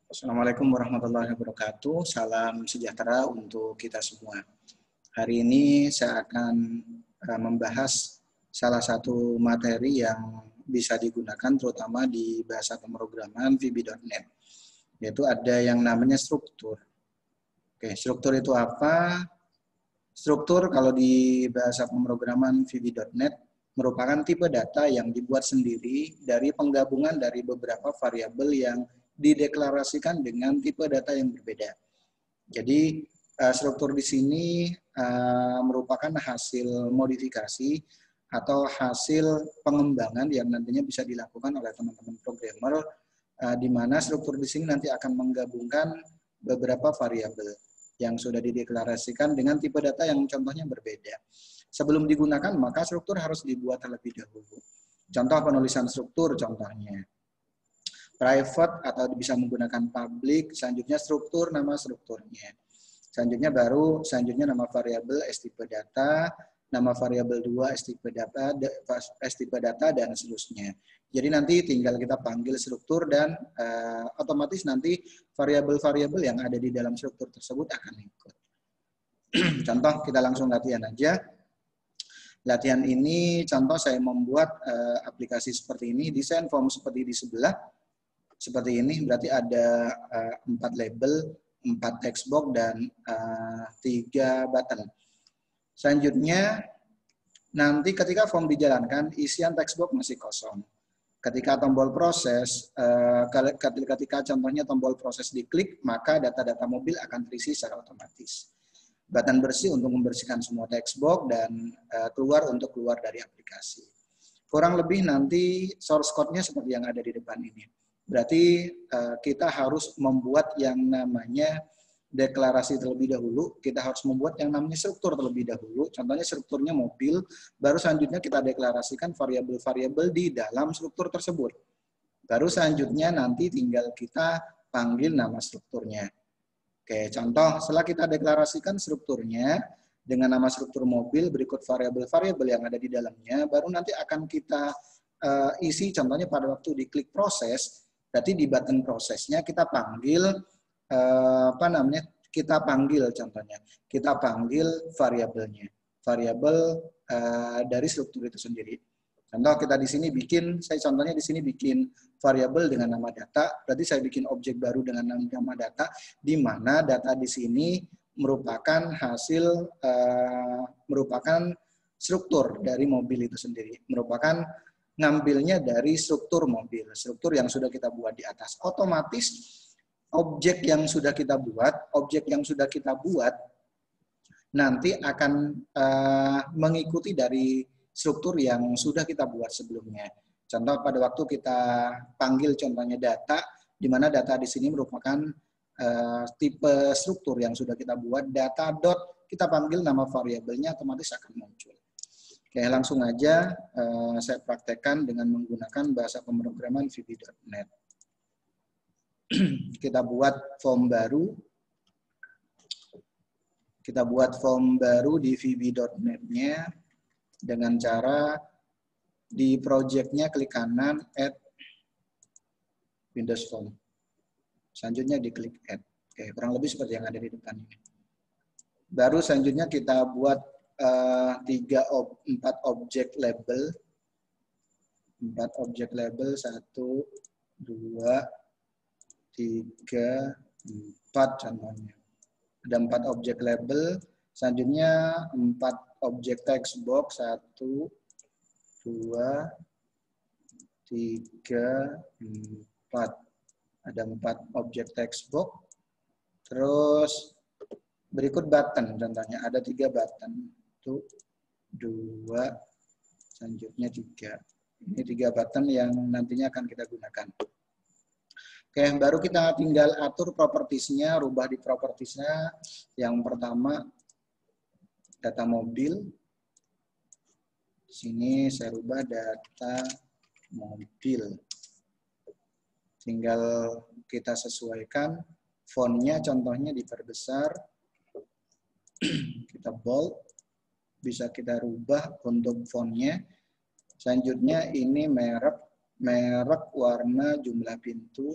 Assalamualaikum warahmatullahi wabarakatuh. Salam sejahtera untuk kita semua. Hari ini saya akan membahas salah satu materi yang bisa digunakan terutama di bahasa pemrograman VB.NET, yaitu ada yang namanya struktur. Oke, struktur itu apa? Struktur kalau di bahasa pemrograman VB.NET merupakan tipe data yang dibuat sendiri dari penggabungan dari beberapa variabel yang dideklarasikan dengan tipe data yang berbeda. Jadi struktur di sini merupakan hasil modifikasi atau hasil pengembangan yang nantinya bisa dilakukan oleh teman-teman programmer, di mana struktur di sini nanti akan menggabungkan beberapa variabel yang sudah dideklarasikan dengan tipe data yang contohnya berbeda. Sebelum digunakan, maka struktur harus dibuat terlebih dahulu. Contoh penulisan struktur contohnya. Private atau bisa menggunakan public, selanjutnya struktur, nama strukturnya. Selanjutnya nama variabel S-tipe data, nama variabel 2 S-tipe data, dan seterusnya. Jadi nanti tinggal kita panggil struktur dan otomatis nanti variabel-variabel yang ada di dalam struktur tersebut akan ikut. Contoh, kita langsung latihan aja. Latihan ini contoh saya membuat aplikasi seperti ini, desain form seperti di sebelah. Seperti ini, berarti ada 4 label, 4 text box, dan 3 button. Selanjutnya, nanti ketika form dijalankan, isian text box masih kosong. Ketika tombol proses, ketika contohnya tombol proses diklik, maka data-data mobil akan terisi secara otomatis. Button bersih untuk membersihkan semua text box dan keluar untuk keluar dari aplikasi. Kurang lebih nanti source code-nya seperti yang ada di depan ini. Berarti kita harus membuat yang namanya deklarasi terlebih dahulu, kita harus membuat yang namanya struktur terlebih dahulu, contohnya strukturnya mobil, baru selanjutnya kita deklarasikan variabel-variabel di dalam struktur tersebut. Baru selanjutnya nanti tinggal kita panggil nama strukturnya. Oke, contoh setelah kita deklarasikan strukturnya dengan nama struktur mobil, berikut variabel-variabel yang ada di dalamnya, baru nanti akan kita isi, contohnya pada waktu diklik proses, berarti di button prosesnya kita panggil kita panggil variabelnya, variabel dari struktur itu sendiri. Contoh kita di sini contohnya di sini bikin variabel dengan nama data, berarti saya bikin objek baru dengan nama data, di mana data di sini merupakan hasil merupakan struktur dari mobil itu sendiri, merupakan ngambilnya dari struktur mobil, struktur yang sudah kita buat di atas. Otomatis objek yang sudah kita buat nanti akan mengikuti dari struktur yang sudah kita buat sebelumnya. Contoh pada waktu kita panggil contohnya data, di mana data di sini merupakan tipe struktur yang sudah kita buat, data dot, kita panggil nama variabelnya, otomatis akan muncul. Oke, langsung aja saya praktekkan dengan menggunakan bahasa pemrograman VB.NET. Kita buat form baru. Kita buat form baru di VB.NET-nya dengan cara di project-nya klik kanan, add Windows Form. Selanjutnya diklik add. Oke, kurang lebih seperti yang ada di depan ini. Baru selanjutnya kita buat 4 objek label. 4 objek label, 1, 2, 3, 4 contohnya. Ada 4 objek label, selanjutnya 4 objek text box, 1, 2, 3, 4. Ada 4 objek text box. Terus berikut button, contohnya ada 3 button. 1, 2, selanjutnya 3. Ini 3 button yang nantinya akan kita gunakan. Oke, baru kita tinggal atur propertiesnya, rubah di propertiesnya. Yang pertama, data mobil. Sini saya rubah data mobil. Tinggal kita sesuaikan. Fontnya contohnya diperbesar. Kita bold. Bisa kita rubah untuk fontnya. Selanjutnya ini merek, warna, jumlah pintu.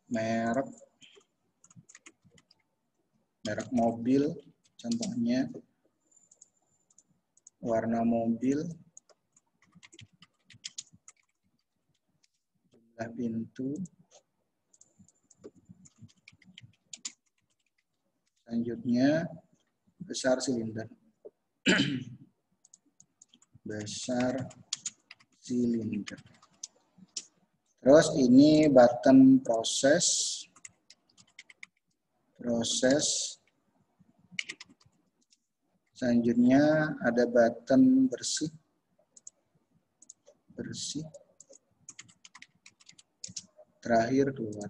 merek mobil, contohnya warna mobil, jumlah pintu, selanjutnya besar silinder. Besar silinder. Terus ini button proses. Selanjutnya ada button bersih. Terakhir keluar.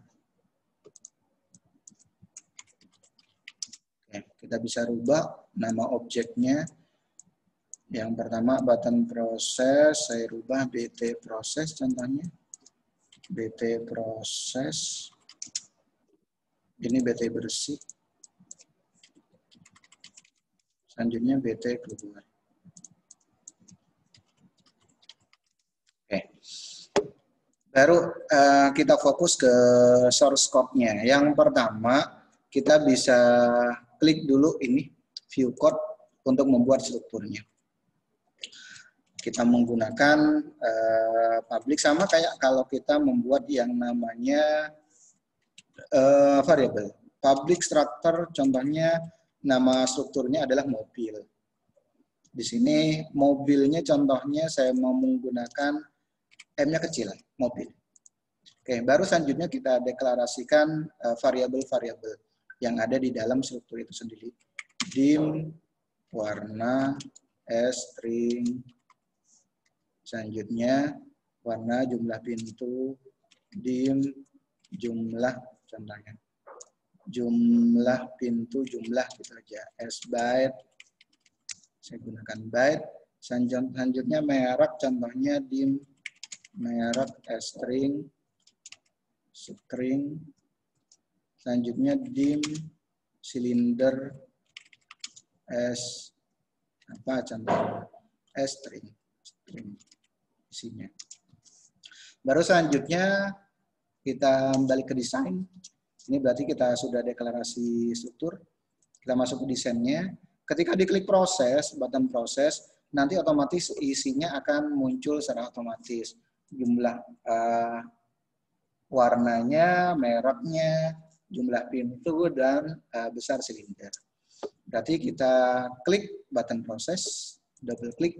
Oke, kita bisa rubah nama objeknya. Yang pertama button proses, saya rubah BT proses contohnya. BT proses. Ini BT bersih. Selanjutnya BT keluar. Oke. Baru kita fokus ke source code-nya. Yang pertama, kita bisa klik dulu ini view code untuk membuat strukturnya. Kita menggunakan public, sama kayak kalau kita membuat yang namanya variable. Public structure contohnya nama strukturnya adalah mobil. Di sini mobilnya contohnya saya mau menggunakan M-nya kecil, mobil. Oke, baru selanjutnya kita deklarasikan variabel-variabel yang ada di dalam struktur itu sendiri. Dim, warna, string, selanjutnya warna, jumlah pintu, dim, jumlah, contohnya jumlah pintu, jumlah gitu aja, byte, saya gunakan byte. Selanjutnya merek, contohnya dim, merek, string, selanjutnya dim, silinder, contohnya string isinya. Baru selanjutnya kita balik ke desain. Ini berarti kita sudah deklarasi struktur. Kita masuk ke desainnya. Ketika diklik proses, button proses, nanti otomatis isinya akan muncul secara otomatis. Jumlah warnanya, mereknya, jumlah pintu, dan besar silinder. Berarti kita klik button proses, double klik.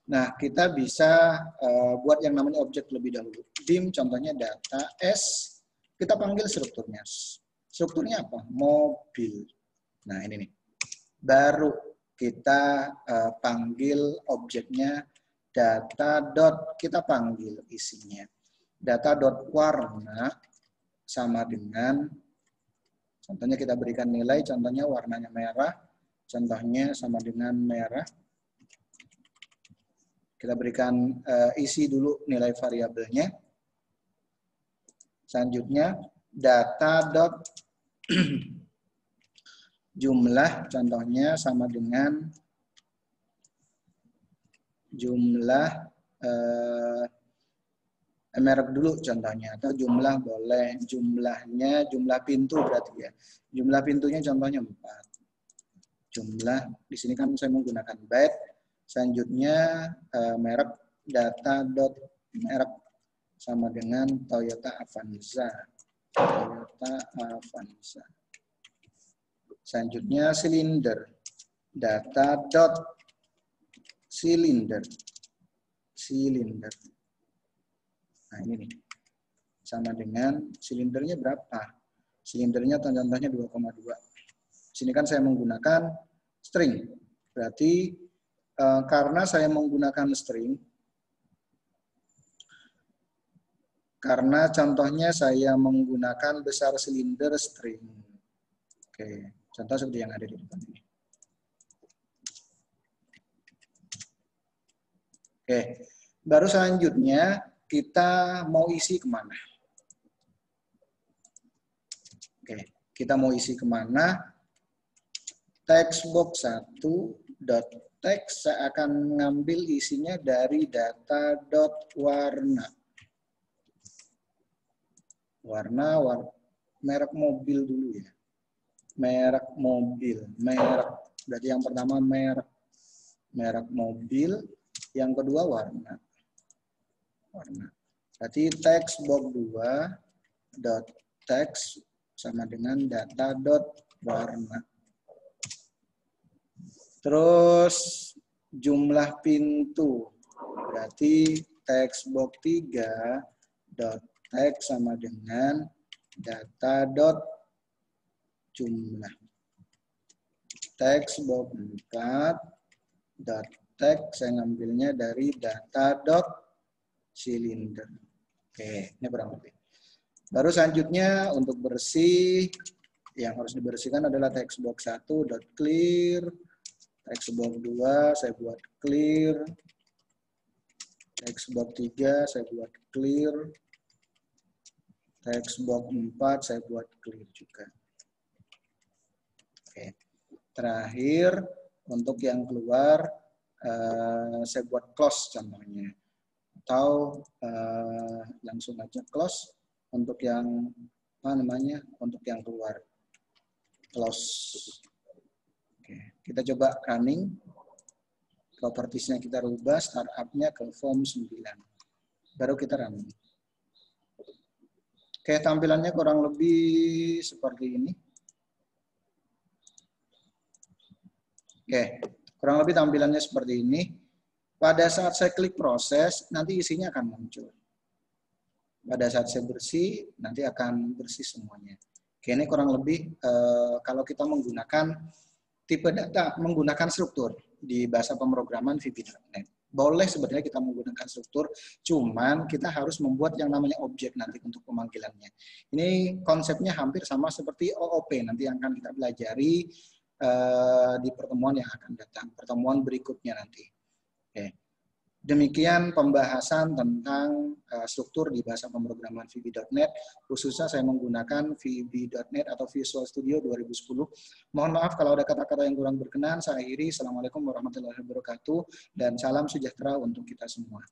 Nah, kita bisa buat yang namanya objek lebih dahulu. Dim, contohnya data S, kita panggil strukturnya. Strukturnya apa? Mobil. Nah, ini nih. Baru kita panggil objeknya data dot, kita panggil isinya. Data dot warna sama dengan, contohnya kita berikan nilai, contohnya warnanya merah, contohnya sama dengan merah. Kita berikan isi dulu nilai variabelnya. Selanjutnya data dot jumlah, contohnya sama dengan jumlah merek dulu contohnya, atau jumlah boleh, jumlahnya jumlah pintu berarti ya. Jumlah pintunya contohnya 4. Jumlah di sini kan saya menggunakan byte. Selanjutnya merek data dot merek sama dengan Toyota Avanza. Selanjutnya silinder, data dot silinder. Nah, ini nih. Sama dengan silindernya berapa? Silindernya contohnya 2,2. Sini kan saya menggunakan string. Berarti karena saya menggunakan string, karena contohnya saya menggunakan besar silinder string. Oke, contoh seperti yang ada di depan ini. Oke, baru selanjutnya kita mau isi kemana? Oke, kita mau isi kemana? Textbox 1.text saya akan ngambil isinya dari data.warna. Warna merek mobil dulu ya. Merek mobil, merek. Berarti yang pertama merek mobil, yang kedua warna. Berarti text box 2 dot text sama dengan data dot warna. Terus jumlah pintu, berarti text box 3 dot text sama dengan data dot jumlah. Text box 4 dot text saya ngambilnya dari data dot silinder. Oke, ini kurang lebih. Baru selanjutnya untuk bersih, yang harus dibersihkan adalah text box 1 dot clear, text box 2 saya buat clear, text box 3 saya buat clear, text box 4 saya buat clear juga. Oke. Terakhir untuk yang keluar saya buat close contohnya, atau langsung aja close untuk yang untuk yang keluar close. Oke, kita coba running. Propertiesnya kita rubah, startupnya ke form 9. Baru kita running. Oke, tampilannya kurang lebih seperti ini. Oke, kurang lebih tampilannya seperti ini. Pada saat saya klik proses, nanti isinya akan muncul. Pada saat saya bersih, nanti akan bersih semuanya. Oke, ini kurang lebih kalau kita menggunakan tipe data, menggunakan struktur di bahasa pemrograman VB.NET. Boleh sebenarnya kita menggunakan struktur, cuman kita harus membuat yang namanya objek nanti untuk pemanggilannya. Ini konsepnya hampir sama seperti OOP, nanti yang akan kita pelajari di pertemuan yang akan datang, pertemuan berikutnya nanti. Oke. Demikian pembahasan tentang struktur di bahasa pemrograman VB.NET, khususnya saya menggunakan VB.NET atau Visual Studio 2010. Mohon maaf kalau ada kata-kata yang kurang berkenan. Saya akhiri. Assalamualaikum warahmatullahi wabarakatuh dan salam sejahtera untuk kita semua.